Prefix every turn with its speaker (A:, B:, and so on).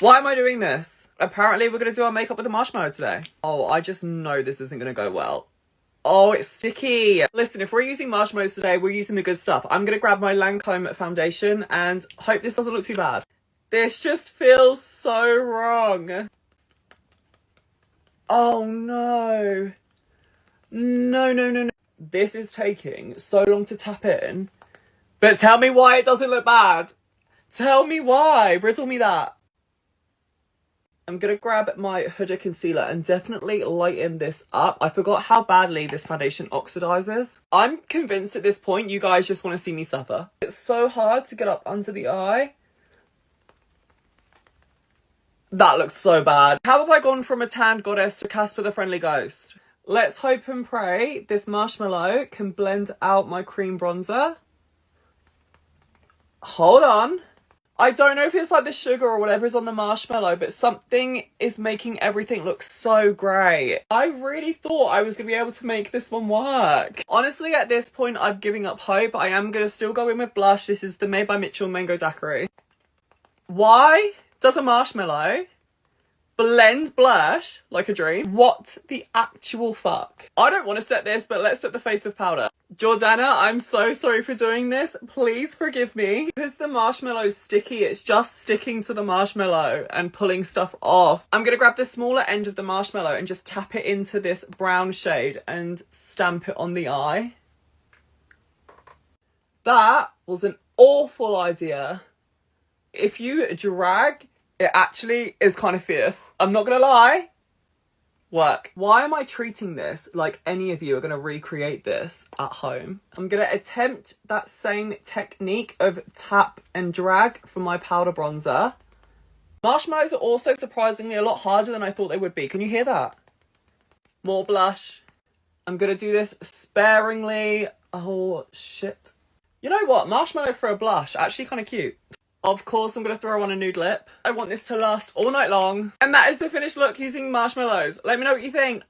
A: Why am I doing this? Apparently we're going to do our makeup with a marshmallow today. Oh, I just know this isn't going to go well. Oh, it's sticky. Listen, if we're using marshmallows today, we're using the good stuff. I'm going to grab my Lancome foundation and hope this doesn't look too bad. This just feels so wrong. Oh no. No. This is taking so long to tap in. But tell me why it doesn't look bad. Tell me why. Riddle me that. I'm going to grab my Huda concealer and definitely lighten this up. I forgot how badly this foundation oxidizes. I'm convinced at this point you guys just want to see me suffer. It's so hard to get up under the eye. That looks so bad. How have I gone from a tanned goddess to Casper the Friendly Ghost? Let's hope and pray this marshmallow can blend out my cream bronzer. Hold on. I don't know if it's like the sugar or whatever is on the marshmallow, but something is making everything look so grey. I really thought I was going to be able to make this one work. Honestly, at this point, I'm giving up hope. I am going to still go in with blush. This is the Made by Mitchell Mango Daiquiri. Why does a marshmallow blend blush like a dream? What the actual fuck? I don't want to set this, but let's set the face of powder. Jordana, I'm so sorry for doing this. Please forgive me. Because the marshmallow's sticky, it's just sticking to the marshmallow and pulling stuff off. I'm going to grab the smaller end of the marshmallow and just tap it into this brown shade and stamp it on the eye. That was an awful idea. If you drag, it actually is kind of fierce. I'm not going to lie. Work. Why am I treating this like any of you are going to recreate this at home? I'm going to attempt that same technique of tap and drag for my powder bronzer. Marshmallows are also surprisingly a lot harder than I thought they would be. Can you hear that? More blush. I'm going to do this sparingly. Oh, shit. You know what? Marshmallow for a blush. Actually kind of cute. Of course, I'm going to throw on a nude lip. I want this to last all night long. And that is the finished look using marshmallows. Let me know what you think.